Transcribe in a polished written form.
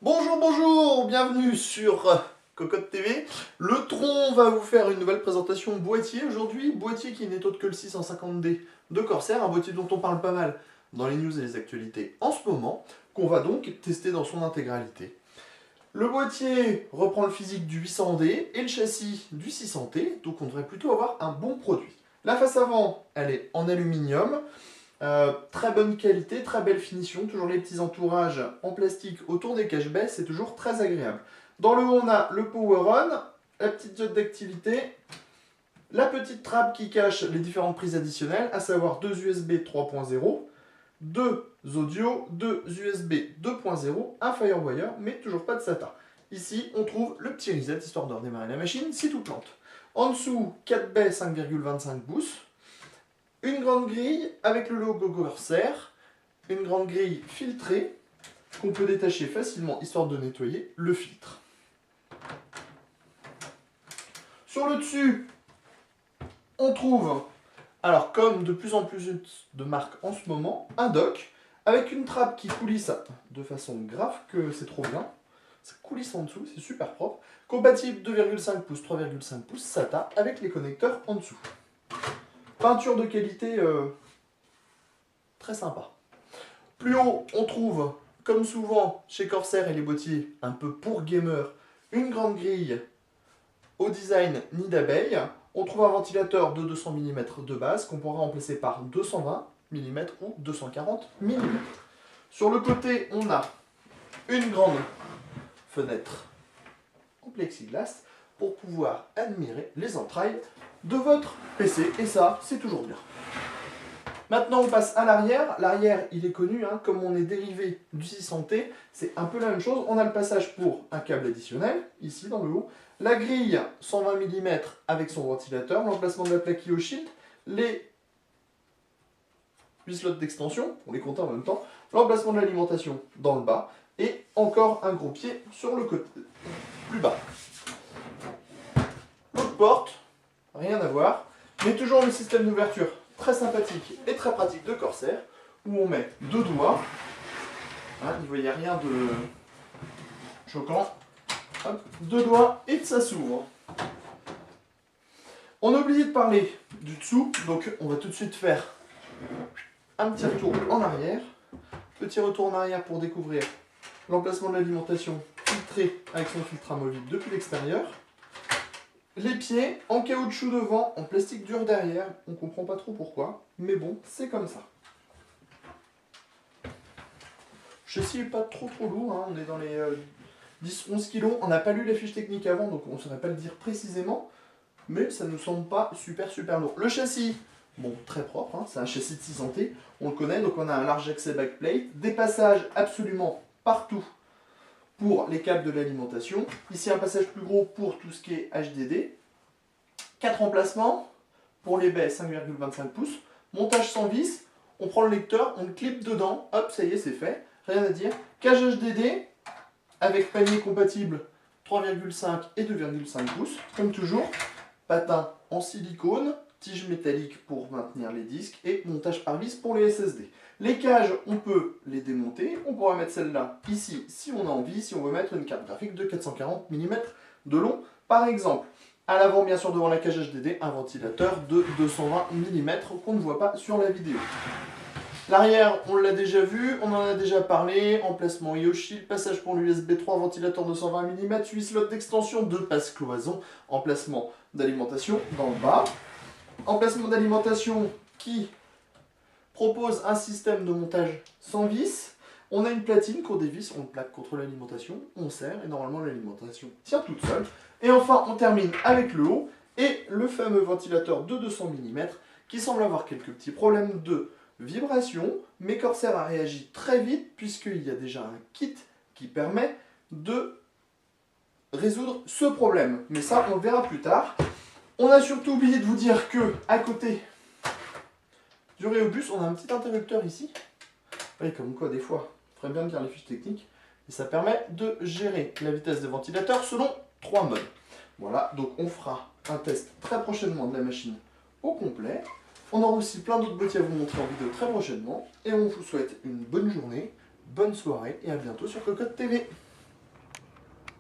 Bonjour, bonjour, bienvenue sur Cocotte TV. Le Tron va vous faire une nouvelle présentation boîtier aujourd'hui. Boîtier qui n'est autre que le 650D de Corsair, un boîtier dont on parle pas mal dans les news et les actualités en ce moment, qu'on va donc tester dans son intégralité. Le boîtier reprend le physique du 800D et le châssis du 600T, donc on devrait plutôt avoir un bon produit. La face avant, elle est en aluminium. Très bonne qualité, très belle finition, toujours les petits entourages en plastique autour des cache-baies, c'est toujours très agréable. Dans le haut, on a le Power On, la petite diode d'activité, la petite trappe qui cache les différentes prises additionnelles, à savoir deux USB 3.0, deux audio, deux USB 2.0, un Firewire, mais toujours pas de SATA. Ici, on trouve le petit reset, histoire de redémarrer la machine si tout plante. En dessous, 4 baies 5,25 pouces. Une grande grille avec le logo Corsair, une grande grille filtrée qu'on peut détacher facilement histoire de nettoyer le filtre. Sur le dessus, on trouve, alors comme de plus en plus de marques en ce moment, un dock avec une trappe qui coulisse de façon grave que c'est trop bien. Ça coulisse en dessous, c'est super propre. Compatible 2,5 pouces, 3,5 pouces SATA avec les connecteurs en dessous. Peinture de qualité très sympa. Plus haut, on trouve, comme souvent chez Corsair et les boîtiers un peu pour gamer, une grande grille au design nid d'abeille. On trouve un ventilateur de 200 mm de base qu'on pourra remplacer par 220 mm ou 240 mm. Sur le côté, on a une grande fenêtre en plexiglas pour pouvoir admirer les entrailles de votre PC, et ça, c'est toujours bien. Maintenant, on passe à l'arrière. L'arrière, il est connu, hein, comme on est dérivé du 600T, c'est un peu la même chose. On a le passage pour un câble additionnel, ici dans le haut. La grille 120 mm avec son ventilateur, l'emplacement de la plaque IO-Shield, les 8 slots d'extension, on les compte en même temps, l'emplacement de l'alimentation dans le bas, et encore un gros pied sur le côté plus bas. L'autre porte, rien à voir, mais toujours le système d'ouverture très sympathique et très pratique de Corsair, où on met deux doigts, hein, il n'y a rien de choquant, hop, deux doigts et ça s'ouvre. On a oublié de parler du dessous, donc on va tout de suite faire un petit retour en arrière, petit retour en arrière pour découvrir l'emplacement de l'alimentation filtré avec son filtre amovible depuis l'extérieur. Les pieds en caoutchouc devant, en plastique dur derrière, on comprend pas trop pourquoi, mais bon, c'est comme ça. Châssis n'est pas trop lourd, hein, on est dans les 10-11 kg, on n'a pas lu la fiche technique avant, donc on ne saurait pas le dire précisément, mais ça ne nous semble pas super lourd. Le châssis, bon, très propre, hein, c'est un châssis de 600T, on le connaît, donc on a un large accès backplate, des passages absolument partout pour les câbles de l'alimentation. Ici un passage plus gros pour tout ce qui est HDD. 4 emplacements pour les baies 5,25 pouces. Montage sans vis. On prend le lecteur, on le clip dedans. Hop, ça y est, c'est fait. Rien à dire. Cage HDD avec panier compatible 3,5 et 2,5 pouces. Comme toujours. Patin en silicone. Tige métallique pour maintenir les disques. Et montage par vis pour les SSD. Les cages, on peut les démonter. On pourra mettre celle-là ici si on a envie, si on veut mettre une carte graphique de 440 mm de long, par exemple. À l'avant, bien sûr, devant la cage HDD, un ventilateur de 220 mm qu'on ne voit pas sur la vidéo. L'arrière, on l'a déjà vu, on en a déjà parlé. Emplacement IO-Shield, passage pour l'USB 3, ventilateur 220 mm, 8 slots d'extension, 2 passes cloison, emplacement d'alimentation dans le bas. Emplacement d'alimentation qui propose un système de montage sans vis. On a une platine qu'on dévisse, on le plaque contre l'alimentation, on serre et normalement l'alimentation tient toute seule. Et enfin on termine avec le haut et le fameux ventilateur de 200 mm qui semble avoir quelques petits problèmes de vibration, mais Corsair a réagi très vite puisqu'il y a déjà un kit qui permet de résoudre ce problème. Mais ça on le verra plus tard. On a surtout oublié de vous dire que à côté du Rhéobus, on a un petit interrupteur ici. Oui, comme quoi des fois, il faudrait bien lire les fiches techniques. Et ça permet de gérer la vitesse des ventilateurs selon 3 modes. Voilà, donc on fera un test très prochainement de la machine au complet. On aura aussi plein d'autres boîtiers à vous montrer en vidéo très prochainement. Et on vous souhaite une bonne journée, bonne soirée et à bientôt sur Cocotte TV.